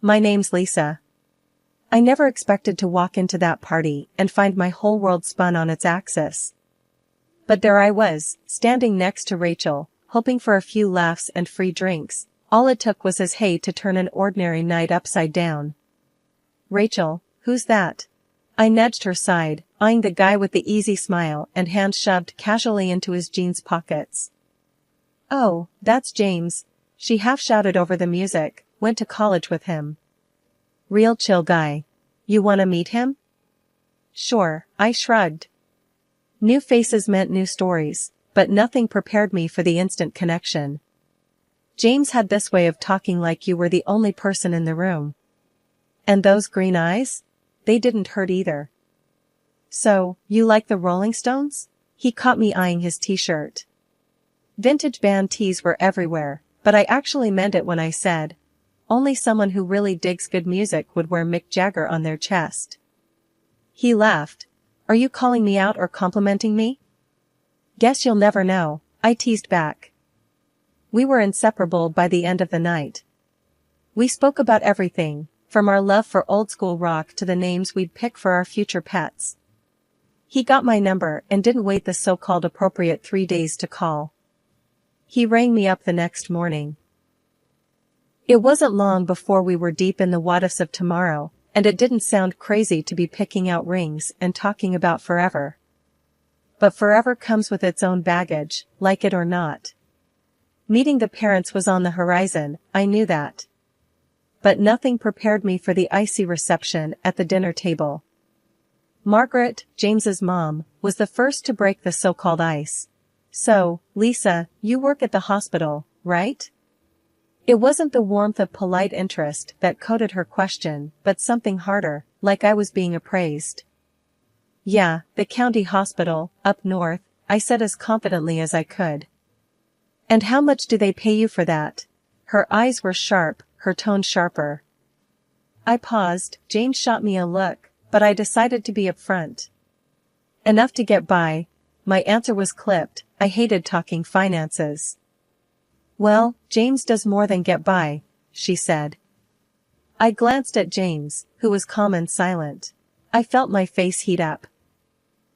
My name's Lisa. I never expected to walk into that party and find my whole world spun on its axis. But there I was, standing next to Rachel, hoping for a few laughs and free drinks. All it took was his hate to turn an ordinary night upside down. Rachel, who's that? I nudged her side, eyeing the guy with the easy smile and hands shoved casually into his jeans pockets. Oh, that's James, she half shouted over the music, went to college with him. Real chill guy. You wanna meet him? Sure, I shrugged. New faces meant new stories, but nothing prepared me for the instant connection. James had this way of talking like you were the only person in the room. And those green eyes? They didn't hurt either. So, you like the Rolling Stones? He caught me eyeing his t-shirt. Vintage band tees were everywhere, but I actually meant it when I said, only someone who really digs good music would wear Mick Jagger on their chest. He laughed. Are you calling me out or complimenting me? Guess you'll never know, I teased back. We were inseparable by the end of the night. We spoke about everything, from our love for old-school rock to the names we'd pick for our future pets. He got my number and didn't wait the so-called appropriate 3 days to call. He rang me up the next morning. It wasn't long before we were deep in the what-ifs of tomorrow, and it didn't sound crazy to be picking out rings and talking about forever. But forever comes with its own baggage, like it or not. Meeting the parents was on the horizon, I knew that. But nothing prepared me for the icy reception at the dinner table. Margaret, James's mom, was the first to break the so-called ice. So, Lisa, you work at the hospital, right? It wasn't the warmth of polite interest that coated her question, but something harder, like I was being appraised. Yeah, the county hospital, up north, I said as confidently as I could. And how much do they pay you for that? Her eyes were sharp, her tone sharper. I paused, James shot me a look, but I decided to be upfront. Enough to get by. My answer was clipped, I hated talking finances. Well, James does more than get by, she said. I glanced at James, who was calm and silent. I felt my face heat up.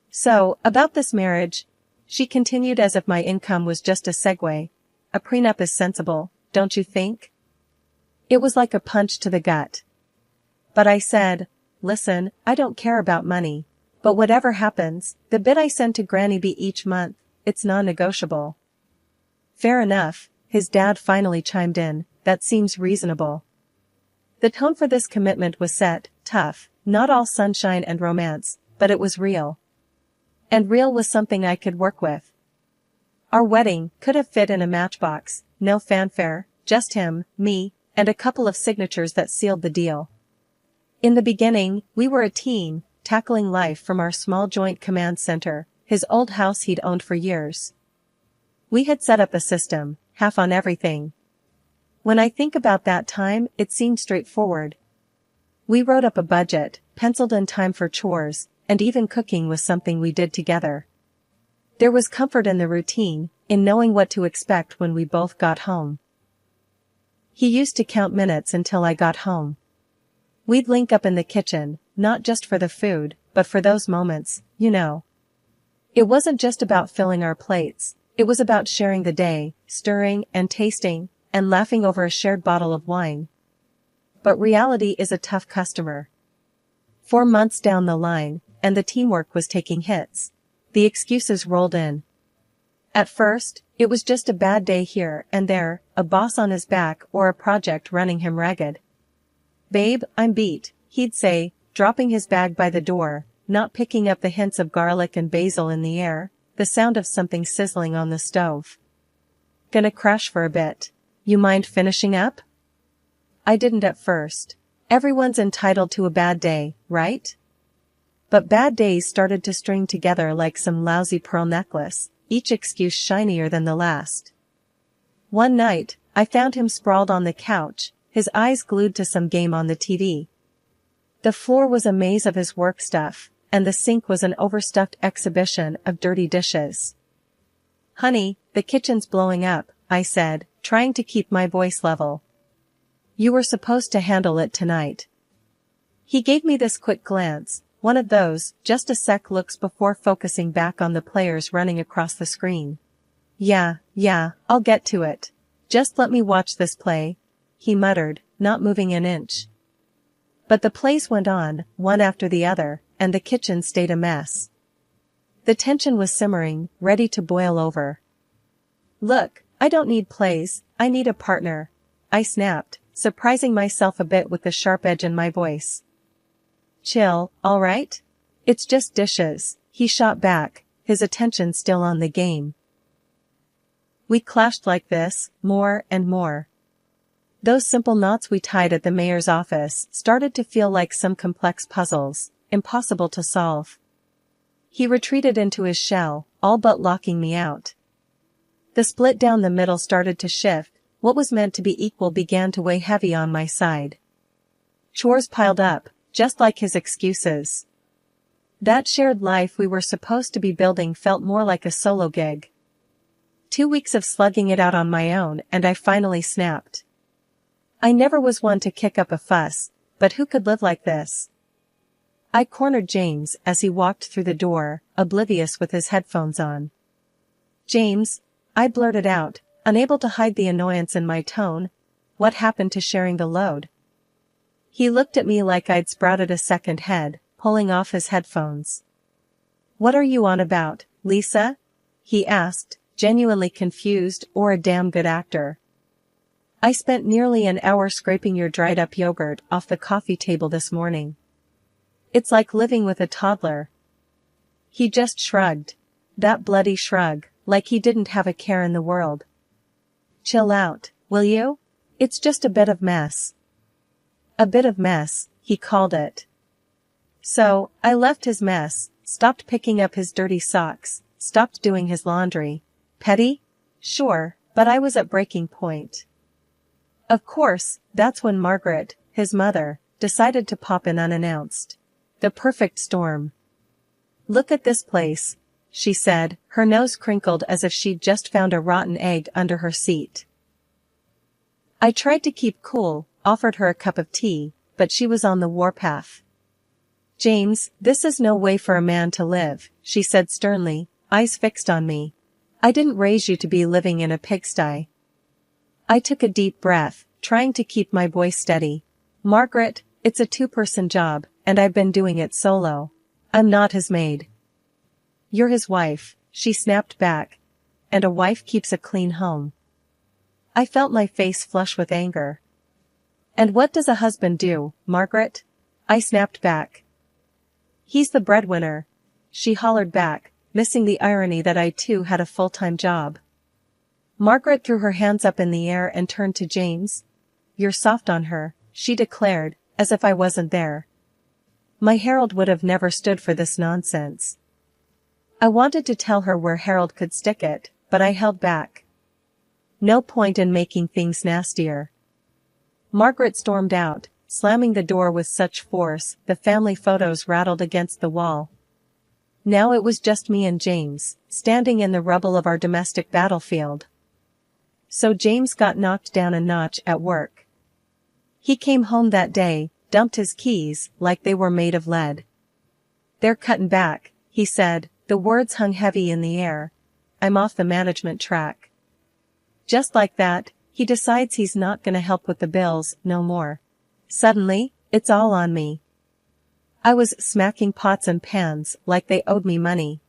So, about this marriage, she continued as if my income was just a segue. A prenup is sensible, don't you think? It was like a punch to the gut. But I said, listen, I don't care about money. But whatever happens, the bit I send to Granny B each month, it's non-negotiable. Fair enough, his dad finally chimed in, that seems reasonable. The tone for this commitment was set, tough, not all sunshine and romance, but it was real. And real was something I could work with. Our wedding could have fit in a matchbox, no fanfare, just him, me, and a couple of signatures that sealed the deal. In the beginning, we were a team, tackling life from our small joint command center, his old house he'd owned for years. We had set up a system, half on everything. When I think about that time, it seemed straightforward. We wrote up a budget, penciled in time for chores, and even cooking was something we did together. There was comfort in the routine, in knowing what to expect when we both got home. He used to count minutes until I got home. We'd link up in the kitchen, not just for the food, but for those moments, you know. It wasn't just about filling our plates, it was about sharing the day, stirring and tasting, and laughing over a shared bottle of wine. But reality is a tough customer. 4 months down the line, and the teamwork was taking hits. The excuses rolled in. At first, it was just a bad day here and there, a boss on his back or a project running him ragged. Babe, I'm beat, he'd say, dropping his bag by the door, not picking up the hints of garlic and basil in the air, the sound of something sizzling on the stove. Gonna crash for a bit. You mind finishing up? I didn't at first. Everyone's entitled to a bad day, right? But bad days started to string together like some lousy pearl necklace, each excuse shinier than the last. One night, I found him sprawled on the couch, his eyes glued to some game on the TV. The floor was a maze of his work stuff, and the sink was an overstuffed exhibition of dirty dishes. Honey, the kitchen's blowing up, I said, trying to keep my voice level. You were supposed to handle it tonight. He gave me this quick glance, one of those, just a sec looks before focusing back on the players running across the screen. Yeah, I'll get to it. Just let me watch this play, he muttered, not moving an inch. But the plays went on, one after the other, and the kitchen stayed a mess. The tension was simmering, ready to boil over. Look, I don't need plays, I need a partner, I snapped, surprising myself a bit with the sharp edge in my voice. Chill, alright? It's just dishes, he shot back, his attention still on the game. We clashed like this, more and more. Those simple knots we tied at the mayor's office started to feel like some complex puzzles, impossible to solve. He retreated into his shell, all but locking me out. The split down the middle started to shift, what was meant to be equal began to weigh heavy on my side. Chores piled up, just like his excuses. That shared life we were supposed to be building felt more like a solo gig. 2 weeks of slugging it out on my own and I finally snapped. I never was one to kick up a fuss, but who could live like this? I cornered James as he walked through the door, oblivious with his headphones on. James, I blurted out, unable to hide the annoyance in my tone. What happened to sharing the load? He looked at me like I'd sprouted a second head, pulling off his headphones. What are you on about, Lisa? He asked, genuinely confused or a damn good actor. I spent nearly an hour scraping your dried-up yogurt off the coffee table this morning. It's like living with a toddler. He just shrugged. That bloody shrug, like he didn't have a care in the world. Chill out, will you? It's just a bit of mess. A bit of mess, he called it. So, I left his mess, stopped picking up his dirty socks, stopped doing his laundry. Petty? Sure, but I was at breaking point. Of course, that's when Margaret, his mother, decided to pop in unannounced. The perfect storm. Look at this place, she said, her nose crinkled as if she'd just found a rotten egg under her seat. I tried to keep cool, offered her a cup of tea, but she was on the warpath. James, this is no way for a man to live, she said sternly, eyes fixed on me. I didn't raise you to be living in a pigsty. I took a deep breath, trying to keep my voice steady. Margaret, it's a two-person job, and I've been doing it solo. I'm not his maid. You're his wife, she snapped back. And a wife keeps a clean home. I felt my face flush with anger. And what does a husband do, Margaret? I snapped back. He's the breadwinner, she hollered back, missing the irony that I too had a full-time job. Margaret threw her hands up in the air and turned to James. You're soft on her, she declared, as if I wasn't there. My Harold would have never stood for this nonsense. I wanted to tell her where Harold could stick it, but I held back. No point in making things nastier. Margaret stormed out, slamming the door with such force the family photos rattled against the wall. Now it was just me and James, standing in the rubble of our domestic battlefield. So James got knocked down a notch at work. He came home that day, dumped his keys like they were made of lead. They're cutting back, he said, the words hung heavy in the air. I'm off the management track. Just like that, he decides he's not gonna help with the bills no more. Suddenly, it's all on me. I was smacking pots and pans like they owed me money.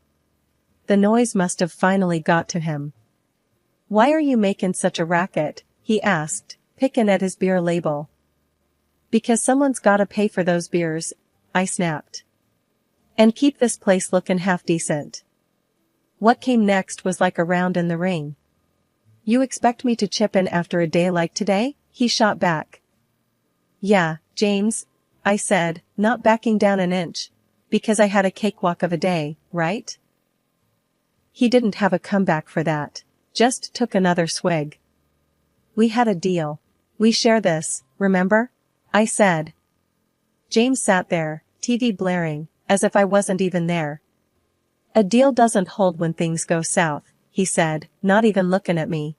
The noise must have finally got to him. Why are you making such a racket? He asked, picking at his beer label. Because someone's gotta pay for those beers, I snapped. And keep this place looking half decent. What came next was like a round in the ring. You expect me to chip in after a day like today? He shot back. Yeah, James, I said, not backing down an inch. Because I had a cakewalk of a day, right? He didn't have a comeback for that. Just took another swig. We had a deal. We share this, remember? I said. James sat there, TV blaring, as if I wasn't even there. A deal doesn't hold when things go south, he said, not even looking at me.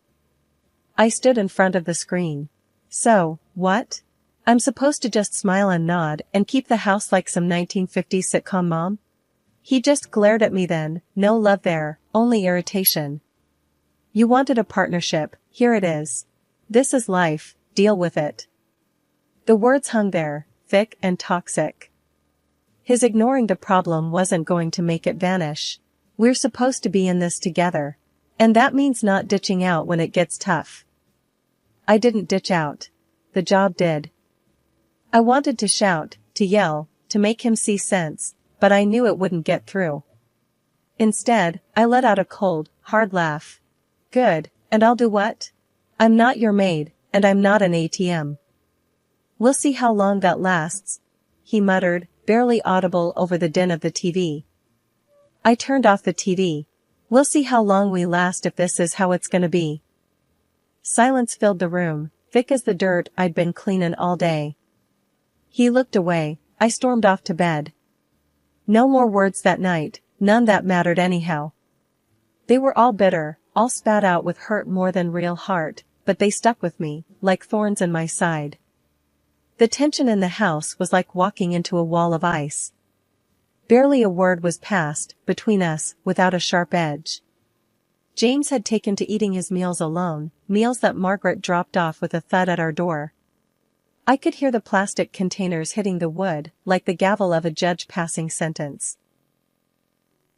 I stood in front of the screen. So, what? I'm supposed to just smile and nod and keep the house like some 1950s sitcom mom? He just glared at me then, no love there, only irritation. You wanted a partnership, here it is. This is life, deal with it. The words hung there, thick and toxic. His ignoring the problem wasn't going to make it vanish. We're supposed to be in this together. And that means not ditching out when it gets tough. I didn't ditch out. The job did. I wanted to shout, to yell, to make him see sense, but I knew it wouldn't get through. Instead, I let out a cold, hard laugh. Good, and I'll do what? I'm not your maid, and I'm not an ATM. We'll see how long that lasts, he muttered, barely audible over the din of the TV. I turned off the TV. We'll see how long we last if this is how it's gonna be. Silence filled the room, thick as the dirt I'd been cleanin' all day. He looked away, I stormed off to bed. No more words that night, none that mattered anyhow. They were all bitter, all spat out with hurt more than real heart, but they stuck with me, like thorns in my side. The tension in the house was like walking into a wall of ice. Barely a word was passed between us without a sharp edge. James had taken to eating his meals alone, meals that Margaret dropped off with a thud at our door. I could hear the plastic containers hitting the wood, like the gavel of a judge passing sentence.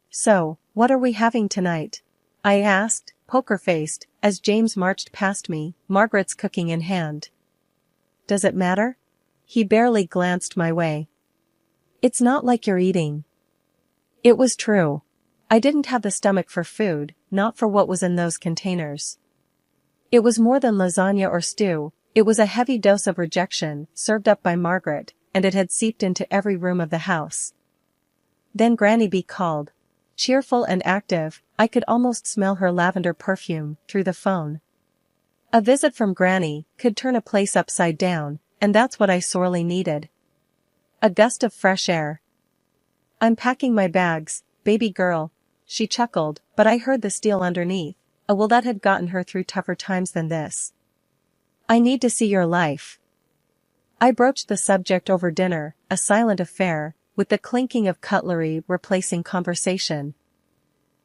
So, what are we having tonight? I asked, poker-faced, as James marched past me, Margaret's cooking in hand. Does it matter? He barely glanced my way. It's not like you're eating. It was true. I didn't have the stomach for food, not for what was in those containers. It was more than lasagna or stew, it was a heavy dose of rejection, served up by Margaret, and it had seeped into every room of the house. Then Granny B called. Cheerful and active, I could almost smell her lavender perfume through the phone. A visit from Granny could turn a place upside down, and that's what I sorely needed. A gust of fresh air. I'm packing my bags, baby girl, she chuckled, but I heard the steel underneath, a will that had gotten her through tougher times than this. I need to see your life. I broached the subject over dinner, a silent affair, with the clinking of cutlery replacing conversation.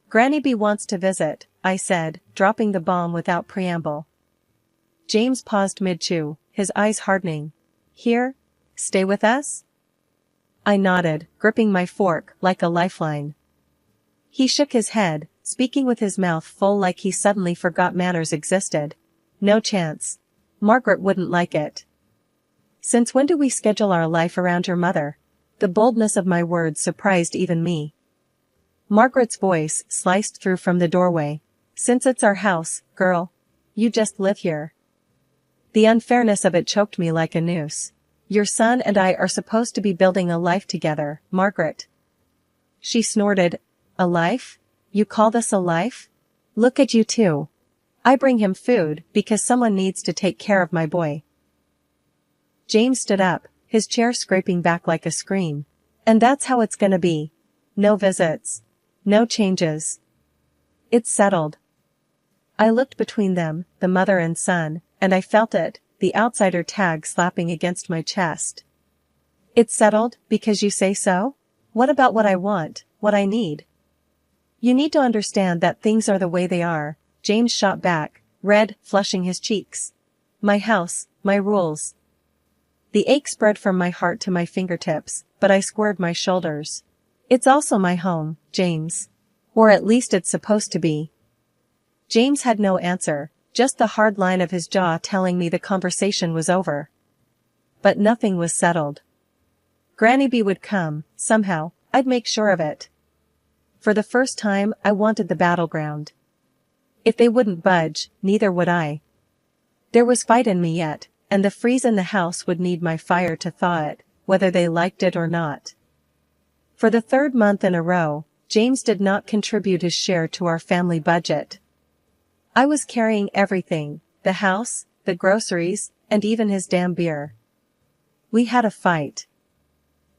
Granny B wants to visit, I said, dropping the bomb without preamble. James paused mid-chew, his eyes hardening. Here? Stay with us? I nodded, gripping my fork like a lifeline. He shook his head, speaking with his mouth full like he suddenly forgot manners existed. No chance. Margaret wouldn't like it. Since when do we schedule our life around your mother? The boldness of my words surprised even me. Margaret's voice sliced through from the doorway. Since it's our house, girl. You just live here. The unfairness of it choked me like a noose. Your son and I are supposed to be building a life together, Margaret. She snorted. A life? You call this a life? Look at you two. I bring him food because someone needs to take care of my boy. James stood up, his chair scraping back like a scream. And that's how it's gonna be. No visits. No changes. It's settled. I looked between them, the mother and son, and I felt it, the outsider tag slapping against my chest. It's settled, because you say so? What about what I want, what I need? You need to understand that things are the way they are, James shot back, red, flushing his cheeks. My house, my rules. The ache spread from my heart to my fingertips, but I squared my shoulders. It's also my home, James. Or at least it's supposed to be. James had no answer, just the hard line of his jaw telling me the conversation was over. But nothing was settled. Granny B would come, somehow, I'd make sure of it. For the first time, I wanted the battleground. If they wouldn't budge, neither would I. There was fight in me yet, and the freeze in the house would need my fire to thaw it, whether they liked it or not. For the third month in a row, James did not contribute his share to our family budget. I was carrying everything, the house, the groceries, and even his damn beer. We had a fight.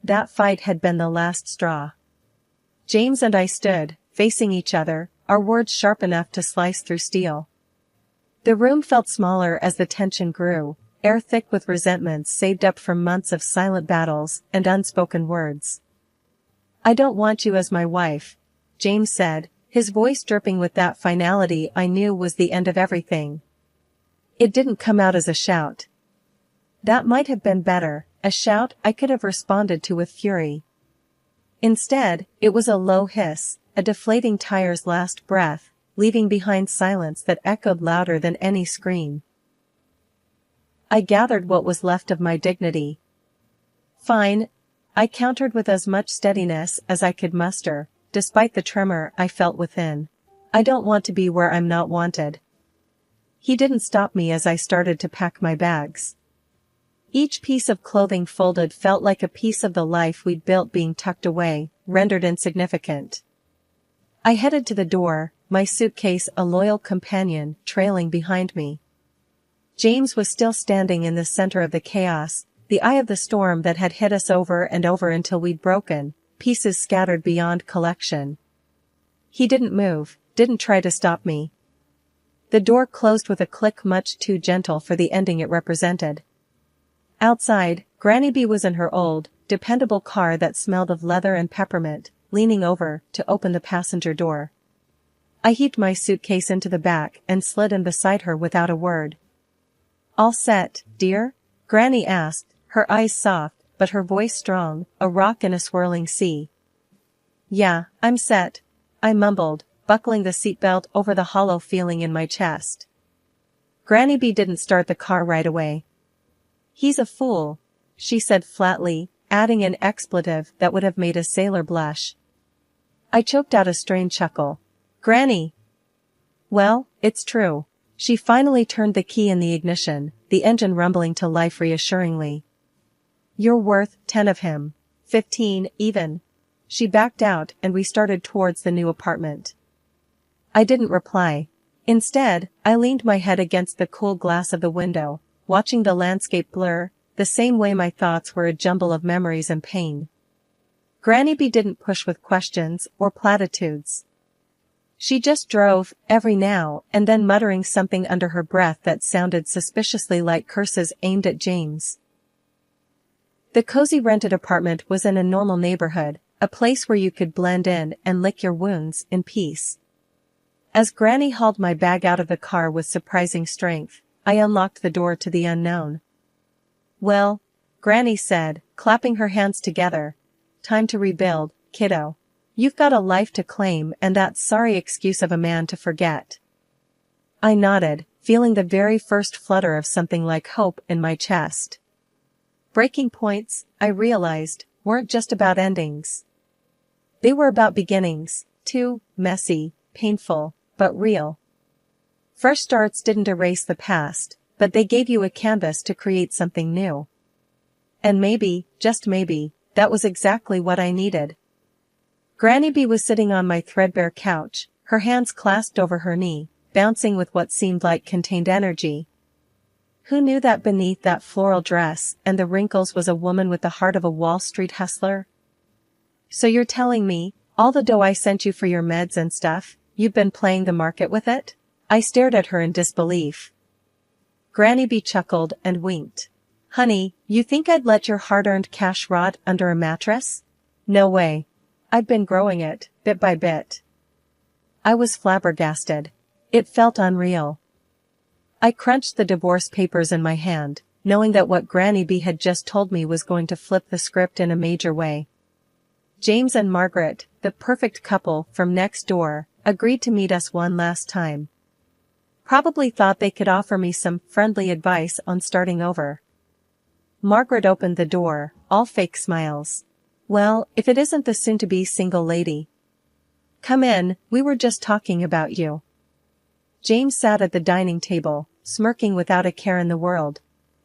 That fight had been the last straw. James and I stood, facing each other, our words sharp enough to slice through steel. The room felt smaller as the tension grew, air thick with resentments saved up from months of silent battles and unspoken words. "I don't want you as my wife," James said, his voice dripping with that finality I knew was the end of everything. It didn't come out as a shout. That might have been better, a shout I could have responded to with fury. Instead, it was a low hiss, a deflating tire's last breath, leaving behind silence that echoed louder than any scream. I gathered what was left of my dignity. "Fine," I countered with as much steadiness as I could muster, despite the tremor I felt within. "I don't want to be where I'm not wanted." He didn't stop me as I started to pack my bags. Each piece of clothing folded felt like a piece of the life we'd built being tucked away, rendered insignificant. I headed to the door, my suitcase a loyal companion trailing behind me. James was still standing in the center of the chaos, the eye of the storm that had hit us over and over until we'd broken, pieces scattered beyond collection. He didn't move, didn't try to stop me. The door closed with a click much too gentle for the ending it represented. Outside, Granny B was in her old, dependable car that smelled of leather and peppermint, leaning over to open the passenger door. I heaved my suitcase into the back and slid in beside her without a word. "All set, dear?" Granny asked, her eyes soft, but her voice strong, a rock in a swirling sea. "Yeah, I'm set," I mumbled, buckling the seatbelt over the hollow feeling in my chest. Granny B didn't start the car right away. "He's a fool," she said flatly, adding an expletive that would have made a sailor blush. I choked out a strained chuckle. "Granny!" "Well, it's true." She finally turned the key in the ignition, the engine rumbling to life reassuringly. "You're worth 10 of him. 15, even." She backed out and we started towards the new apartment. I didn't reply. Instead, I leaned my head against the cool glass of the window, watching the landscape blur, the same way my thoughts were a jumble of memories and pain. Granny B didn't push with questions or platitudes. She just drove, every now and then muttering something under her breath that sounded suspiciously like curses aimed at James. The cozy rented apartment was in a normal neighborhood, a place where you could blend in and lick your wounds in peace. As Granny hauled my bag out of the car with surprising strength, I unlocked the door to the unknown. "Well," Granny said, clapping her hands together, "time to rebuild, kiddo. You've got a life to claim and that sorry excuse of a man to forget." I nodded, feeling the very first flutter of something like hope in my chest. Breaking points, I realized, weren't just about endings. They were about beginnings, too, messy, painful, but real. Fresh starts didn't erase the past, but they gave you a canvas to create something new. And maybe, just maybe, that was exactly what I needed. Granny B was sitting on my threadbare couch, her hands clasped over her knee, bouncing with what seemed like contained energy. Who knew that beneath that floral dress and the wrinkles was a woman with the heart of a Wall Street hustler? "So you're telling me, all the dough I sent you for your meds and stuff, you've been playing the market with it?" I stared at her in disbelief. Granny B chuckled and winked. "Honey, you think I'd let your hard-earned cash rot under a mattress? No way. I've been growing it, bit by bit." I was flabbergasted. It felt unreal. I crunched the divorce papers in my hand, knowing that what Granny B had just told me was going to flip the script in a major way. James and Margaret, the perfect couple from next door, agreed to meet us one last time. Probably thought they could offer me some friendly advice on starting over. Margaret opened the door, all fake smiles. "Well, if it isn't the soon-to-be single lady." "Come in, we were just talking about you." James sat at the dining table, smirking without a care in the world.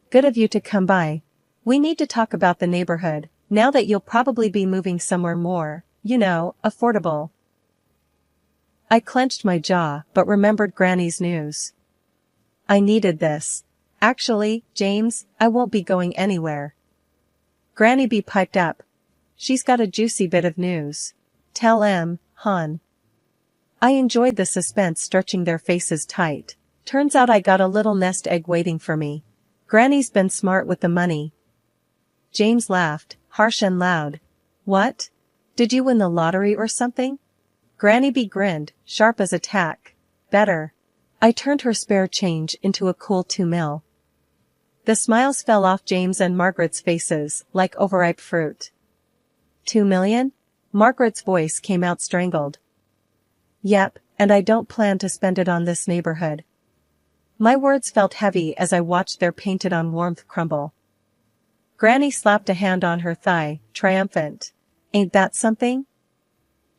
"Good of you to come by. We need to talk about the neighborhood, now that you'll probably be moving somewhere more, affordable." I clenched my jaw, but remembered Granny's news. I needed this. "Actually, James, I won't be going anywhere." Granny B piped up. "She's got a juicy bit of news. Tell hon." I enjoyed the suspense stretching their faces tight. Turns out I got a little nest egg waiting for me. Granny's been smart with the money. James laughed, harsh and loud. What? Did you win the lottery or something? Granny B grinned, sharp as a tack. Better. I turned her spare change into a cool 2 mil. The smiles fell off James and Margaret's faces, like overripe fruit. 2 million? Margaret's voice came out strangled. Yep, and I don't plan to spend it on this neighborhood. My words felt heavy as I watched their painted-on warmth crumble. Granny slapped a hand on her thigh, triumphant. Ain't that something?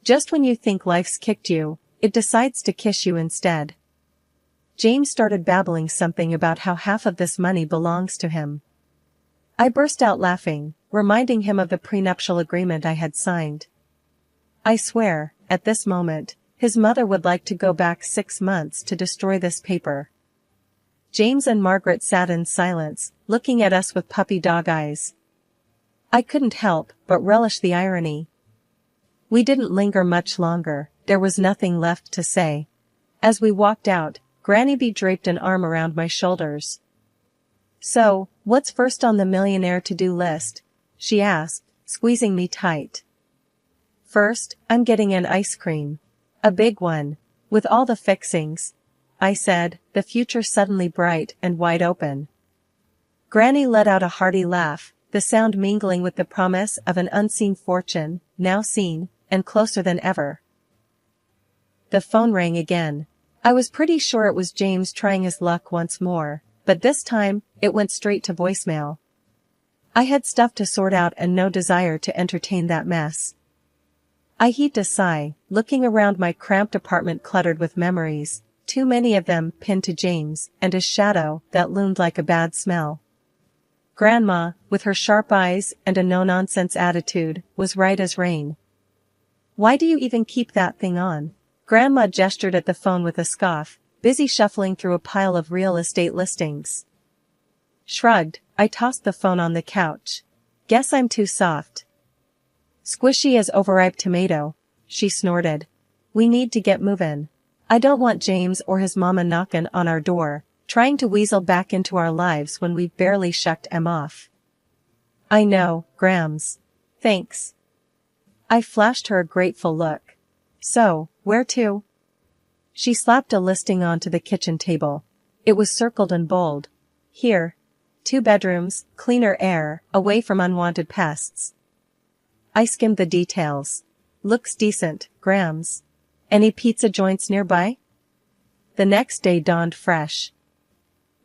Just when you think life's kicked you, it decides to kiss you instead. James started babbling something about how half of this money belongs to him. I burst out laughing, reminding him of the prenuptial agreement I had signed. I swear, at this moment, his mother would like to go back 6 months to destroy this paper. James and Margaret sat in silence, looking at us with puppy dog eyes. I couldn't help but relish the irony. We didn't linger much longer, there was nothing left to say. As we walked out, Granny B draped an arm around my shoulders. So, what's first on the millionaire to-do list? She asked, squeezing me tight. First, I'm getting an ice cream. A big one. With all the fixings, I said, the future suddenly bright and wide open. Granny let out a hearty laugh, the sound mingling with the promise of an unseen fortune, now seen, and closer than ever. The phone rang again. I was pretty sure it was James trying his luck once more, but this time, it went straight to voicemail. I had stuff to sort out and no desire to entertain that mess. I heaved a sigh, looking around my cramped apartment cluttered with memories, too many of them pinned to James, and his shadow that loomed like a bad smell. Grandma, with her sharp eyes and a no-nonsense attitude, was right as rain. Why do you even keep that thing on? Grandma gestured at the phone with a scoff, busy shuffling through a pile of real estate listings. Shrugged, I tossed the phone on the couch. Guess I'm too soft. Squishy as overripe tomato, she snorted. We need to get movin'. I don't want James or his mama knockin' on our door, trying to weasel back into our lives when we've barely shucked 'em off. I know, Grams. Thanks. I flashed her a grateful look. So, where to? She slapped a listing onto the kitchen table. It was circled and bold. Here. 2 bedrooms, cleaner air, away from unwanted pests. I skimmed the details. Looks decent, Grams. Any pizza joints nearby? The next day dawned fresh.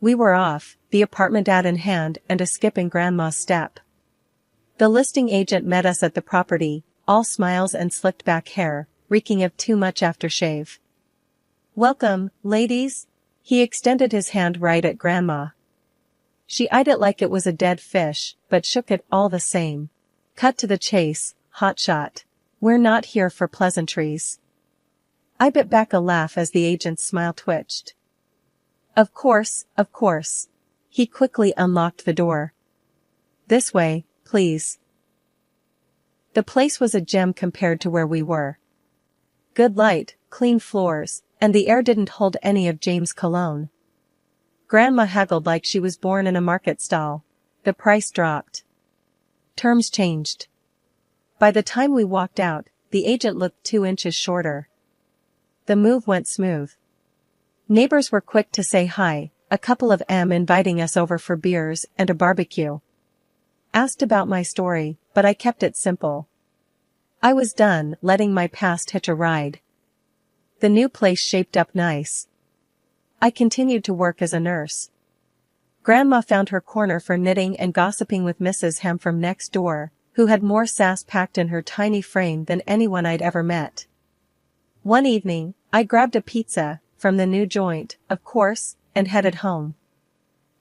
We were off, the apartment ad in hand and a skip in Grandma's step. The listing agent met us at the property, all smiles and slicked back hair, reeking of too much aftershave. Welcome, ladies. He extended his hand right at Grandma. She eyed it like it was a dead fish, but shook it all the same. Cut to the chase, hotshot. We're not here for pleasantries. I bit back a laugh as the agent's smile twitched. Of course, of course. He quickly unlocked the door. This way, please. The place was a gem compared to where we were. Good light, clean floors, and the air didn't hold any of James' cologne. Grandma haggled like she was born in a market stall. The price dropped. Terms changed. By the time we walked out, the agent looked 2 inches shorter. The move went smooth. Neighbors were quick to say hi, a couple of them inviting us over for beers and a barbecue. Asked about my story, but I kept it simple. I was done letting my past hitch a ride. The new place shaped up nice. I continued to work as a nurse. Grandma found her corner for knitting and gossiping with Mrs. Hem from next door, who had more sass packed in her tiny frame than anyone I'd ever met. One evening, I grabbed a pizza, from the new joint, of course, and headed home.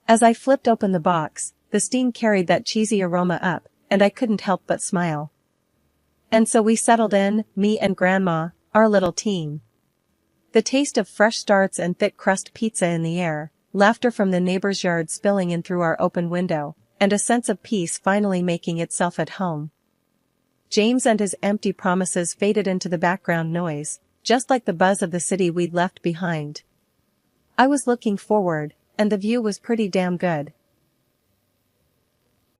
As I flipped open the box, the steam carried that cheesy aroma up, and I couldn't help but smile. And so we settled in, me and Grandma, our little team. The taste of fresh starts and thick crust pizza in the air, laughter from the neighbor's yard spilling in through our open window, and a sense of peace finally making itself at home. James and his empty promises faded into the background noise, just like the buzz of the city we'd left behind. I was looking forward, and the view was pretty damn good.